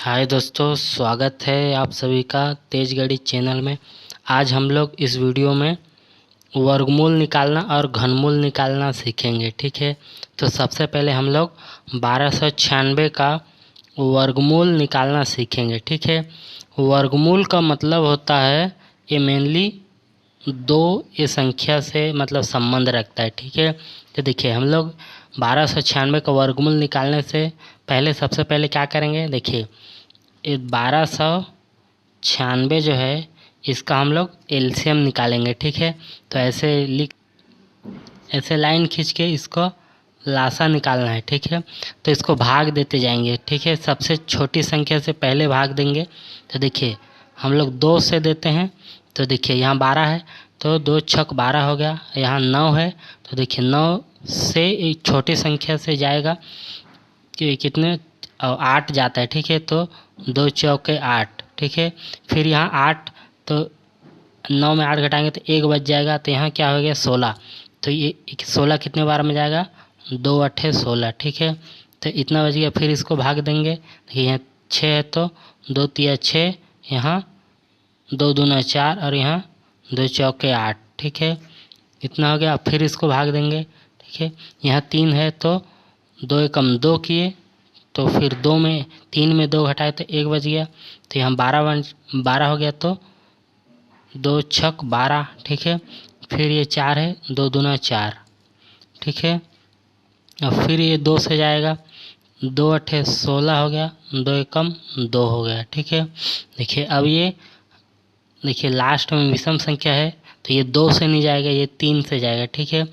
हाय दोस्तों, स्वागत है आप सभी का तेज गणित चैनल में। आज हम लोग इस वीडियो में वर्गमूल निकालना और घनमूल निकालना सीखेंगे। ठीक है, तो सबसे पहले हम लोग 1296 का वर्गमूल निकालना सीखेंगे। ठीक है, वर्गमूल का मतलब होता है ये मेनली दो ये संख्या से मतलब संबंध रखता है। ठीक है, तो देखिए हम लोग 1296 का वर्गमूल निकालने से पहले सबसे पहले क्या करेंगे। देखिए 1296 जो है इसका हम लोग एलसीएम निकालेंगे। ठीक है, तो ऐसे लाइन खींच के इसको लासा निकालना है। ठीक है, तो इसको भाग देते जाएंगे। ठीक है, सबसे छोटी संख्या से पहले भाग देंगे। तो देखिए हम लोग 2 से देते हैं। तो देखिए यहाँ 12 है तो 2 छक 12 हो गया। यहाँ 9 है तो देखिए 9 से एक छोटी संख्या से जाएगा कि कितने 8 जाता है। ठीक है, तो 2 चौके 8। ठीक है, फिर यहाँ 8 तो 9 में 8 घटाएंगे तो 1 बच जाएगा। तो यहाँ क्या हो गया 16। तो ये 16 कितने बार में जाएगा 2 अट्ठे 16। ठीक है, तो इतना बच गया। फिर इसको भाग देंगे। देखिए यहाँ 6 है तो 2 तिया 6, यहाँ 2 दूना 4 और यहाँ 2 चौके 8। ठीक है, इतना हो गया। फिर इसको भाग देंगे। ठीक है, यहाँ 3 है तो 2 एकम 2 किए तो फिर 3 में 2 घटाए तो 1 बच गया। तो यहाँ 12 हो गया तो 2 छक 12। ठीक है, फिर ये 4 है 2 दूना 4। ठीक है, और फिर ये 2 से जाएगा 2 अट्ठे 16 हो गया, 2 एकम 2 हो गया। ठीक है, देखिए अब ये देखिए लास्ट में विषम संख्या है तो ये 2 से नहीं जाएगा, ये 3 से जाएगा। ठीक है,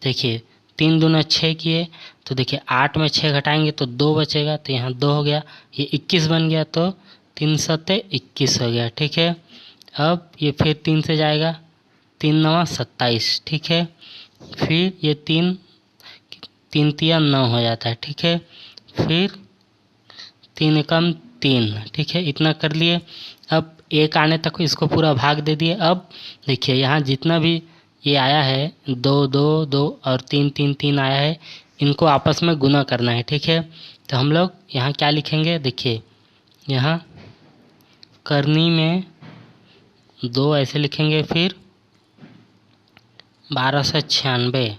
देखिए 3 दूना 6 किए तो देखिए 8 में 6 घटाएंगे तो 2 बचेगा। तो यहाँ 2 हो गया, ये 21 बन गया तो 3 सत्ते 21 हो गया। ठीक है, अब ये फिर 3 से जाएगा 3 नवा 27। ठीक है, फिर ये 3 तिया 9 हो जाता है। ठीक है, फिर 3 एकम 3। ठीक है, इतना कर लिए। अब 1 आने तक इसको पूरा भाग दे दिए। अब देखिए यहाँ जितना भी ये आया है 2 2 2 और 3 3 3 आया है, इनको आपस में गुना करना है। ठीक है, तो हम लोग यहाँ क्या लिखेंगे। देखिए यहाँ करनी में 2 ऐसे लिखेंगे, फिर 1296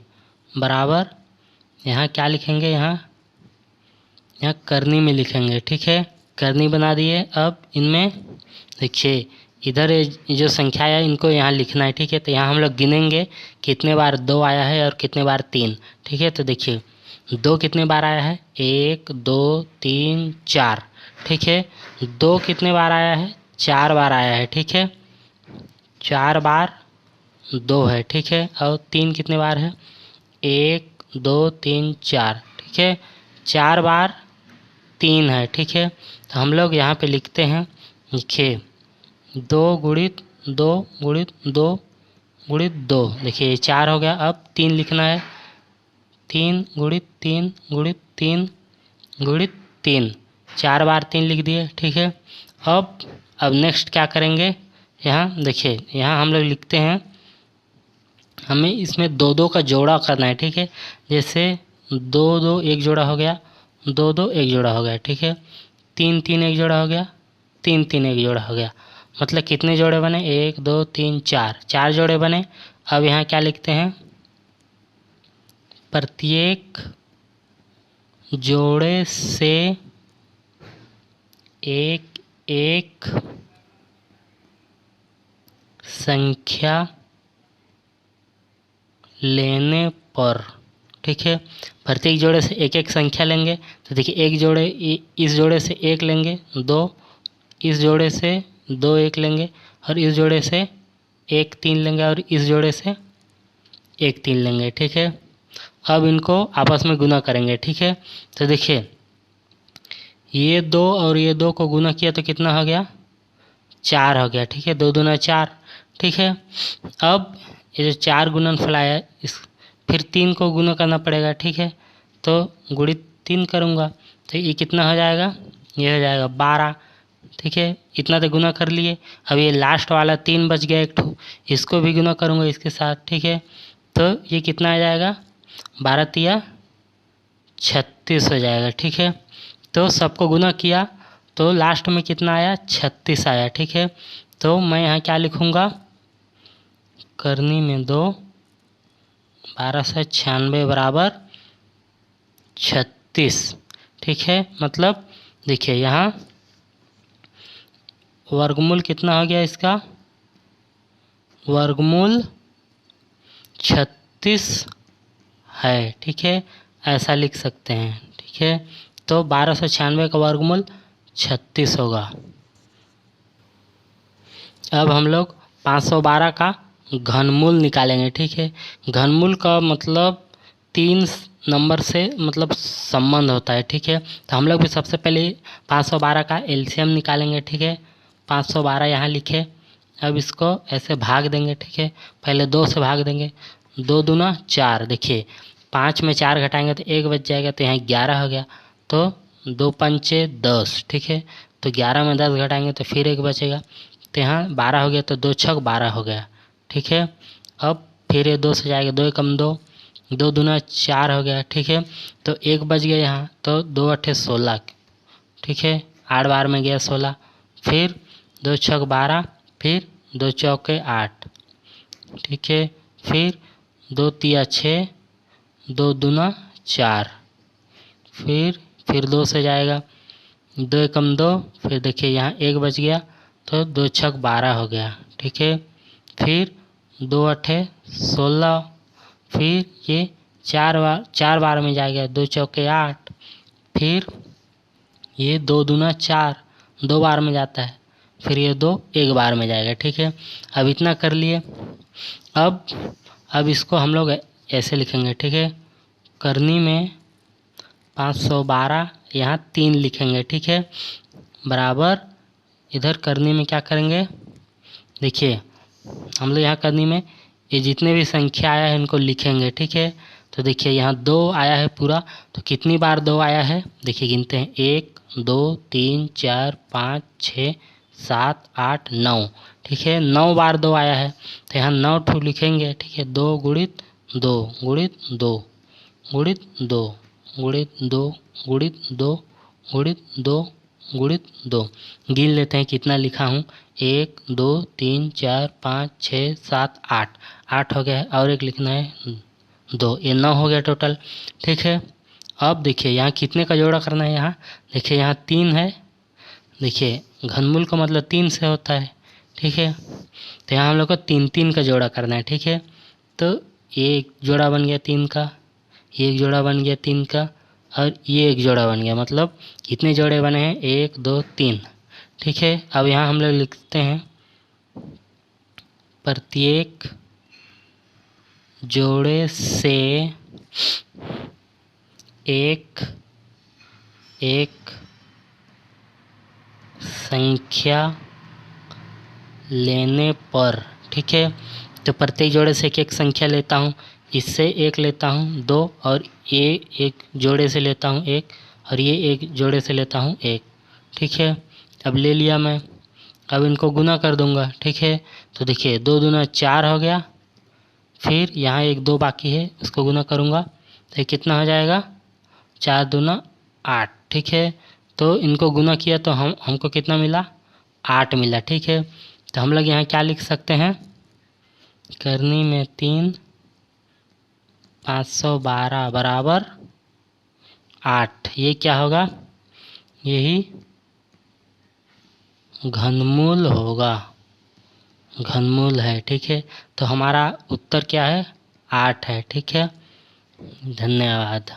बराबर यहाँ क्या लिखेंगे, यहाँ करनी में लिखेंगे। ठीक है, करनी बना दिए। अब इनमें देखिए इधर जो संख्या है इनको यहाँ लिखना है। ठीक है, तो यहाँ हम लोग गिनेंगे कितने बार 2 आया है और कितने बार 3। ठीक है, तो देखिए 2 कितने बार आया है 1 2 3 4। ठीक है, 2 कितने बार आया है 4 बार आया है। ठीक है, 4 बार 2 है। ठीक है, और 3 कितने बार है 1 2 3 4। ठीक है, 4 बार 3 है। ठीक है, तो हम लोग यहाँ पे लिखते हैं। देखिए 2 गुणित 2 गुणित 2 गुणित 2। देखिए 4 हो गया। अब 3 लिखना है 3 गुणित 3 गुणित 3 गुणित 3। 4 बार 3 लिख दिए। ठीक है, अब नेक्स्ट क्या करेंगे। यहाँ देखिए यहाँ हम लोग लिखते हैं, हमें इसमें 2 2 का जोड़ा करना है। ठीक है, जैसे 2 2 एक जोड़ा हो गया, 2 2 एक जोड़ा हो गया। ठीक है, 3 3 एक जोड़ा हो गया, 3 3 एक जोड़ा हो गया। मतलब कितने जोड़े बने 1 2 3 4 जोड़े बने। अब यहाँ क्या लिखते हैं, प्रत्येक जोड़े से एक एक संख्या लेने पर। ठीक है, प्रत्येक जोड़े से एक एक संख्या लेंगे। तो देखिए इस जोड़े से 1 लेंगे, 2 इस जोड़े से 2 1 लेंगे, और इस जोड़े से 1 3 लेंगे, और इस जोड़े से 1 3 लेंगे। ठीक है, अब इनको आपस में गुना करेंगे। ठीक है, तो देखिए ये 2 और ये 2 को गुना किया तो कितना हो गया 4 हो गया। ठीक है, 2 दूना 4। ठीक है, अब ये जो 4 गुणनफल आया फिर 3 को गुना करना पड़ेगा। ठीक है, तो गुणित 3 करूँगा तो ये कितना हो जाएगा, ये हो जाएगा 12। ठीक है, इतना तो गुना कर लिए। अब ये लास्ट वाला 3 बच गया एक ठो, इसको भी गुना करूँगा इसके साथ। ठीक है, तो ये कितना आ जाएगा 12 तिया 36 हो जाएगा। ठीक है, तो सबको गुना किया तो लास्ट में कितना आया, 36 आया। ठीक है, तो मैं यहाँ क्या लिखूँगा, करनी में 2, 1296 बराबर 36। ठीक है, मतलब देखिए यहाँ वर्गमूल कितना हो गया इसका, वर्गमूल 36 है। ठीक है, ऐसा लिख सकते हैं। ठीक है, तो 1296 का वर्गमूल 36 होगा। अब हम लोग 512 का घनमूल निकालेंगे। ठीक है, घनमूल का मतलब 3 नंबर से मतलब संबंध होता है। ठीक है, तो हम लोग भी सबसे पहले 512 का एलसीएम निकालेंगे। ठीक है, 512 यहाँ लिखे। अब इसको ऐसे भाग देंगे। ठीक है, पहले 2 से भाग देंगे, 2 दूना 4। देखिए 5 में 4 घटाएंगे तो 1 बच जाएगा, तो यहाँ 11 हो गया। तो 2 पंचे 10। ठीक है, तो 11 में 10 घटाएंगे तो फिर 1 बचेगा, तो यहाँ 12 हो गया। तो 2 छक 12 हो गया। ठीक है, अब फिर ये 2 से जाएगा, 2 एकम 2, 2 दूना 4 हो गया। ठीक है, तो 1 बच गया यहाँ, तो 2 अट्ठे 16। ठीक है, 8 बार में गया 16, फिर 2 छक 12, फिर 2 चौके 8। ठीक है, फिर 2 तिया 6, 2 दूना 4, फिर 2 से जाएगा, 2 एकम 2, फिर देखिए यहाँ 1 बच गया, तो 2 छक 12 हो गया। ठीक है, फिर 2 अट्ठे 16, फिर ये 4 बार में जाएगा, 2 चौके 8, फिर ये 2 दूना 4, 2 बार में जाता है, फिर ये 2 1 बार में जाएगा। ठीक है, अब इतना कर लिए। अब इसको हम लोग ऐसे लिखेंगे। ठीक है, करनी में 512 यहाँ 3 लिखेंगे। ठीक है, बराबर इधर करनी में क्या करेंगे, देखिए हम लोग यहाँ करनी में ये जितने भी संख्या आया है इनको लिखेंगे। ठीक है, तो देखिए यहाँ 2 आया है पूरा, तो कितनी बार 2 आया है, देखिए गिनते हैं, 1 2 3 4 5 6 7 8 9। ठीक है, 9 बार 2 आया है, तो यहाँ 9 ठो लिखेंगे। ठीक है, 2 गुणित 2 गुणित 2 गुणित 2 गुणित 2 गुणित 2 गुणित 2 गुणित 2। गिन लेते हैं कितना लिखा हूँ, 1 2 3 4 5 6 7 8, 8 हो गया है, और एक लिखना है 2, ये 9 हो गया टोटल। ठीक है, अब देखिए यहाँ कितने का जोड़ा करना है, यहाँ देखिए यहाँ 3 है। देखिए घनमूल का मतलब 3 से होता है। ठीक है, तो यहाँ हम लोग को 3 का जोड़ा करना है। ठीक है, तो ये एक जोड़ा बन गया 3 का, ये एक जोड़ा बन गया 3 का, और ये एक जोड़ा बन गया। मतलब कितने जोड़े बने हैं, 1 2 3। ठीक है, अब यहाँ हम लोग लिखते हैं प्रत्येक जोड़े से एक संख्या लेने पर। ठीक है, तो प्रत्येक जोड़े से एक संख्या लेता हूँ, इससे 1 लेता हूँ 2, और ये एक जोड़े से लेता हूँ 1, और ये एक जोड़े से लेता हूँ 1। ठीक है, अब ले लिया मैं, अब इनको गुना कर दूंगा। ठीक है, तो देखिए 2 दूना 4 हो गया, फिर यहाँ 1 2 बाकी है, उसको गुना करूँगा तो कितना हो जाएगा, 4 दूना 8। ठीक है, तो इनको गुना किया तो हमको कितना मिला, 8 मिला। ठीक है, तो हम लोग यहाँ क्या लिख सकते हैं, करनी में 3 512 बराबर 8। ये क्या होगा, यही घनमूल होगा, घनमूल है। ठीक है, तो हमारा उत्तर क्या है, 8 है। ठीक है, धन्यवाद।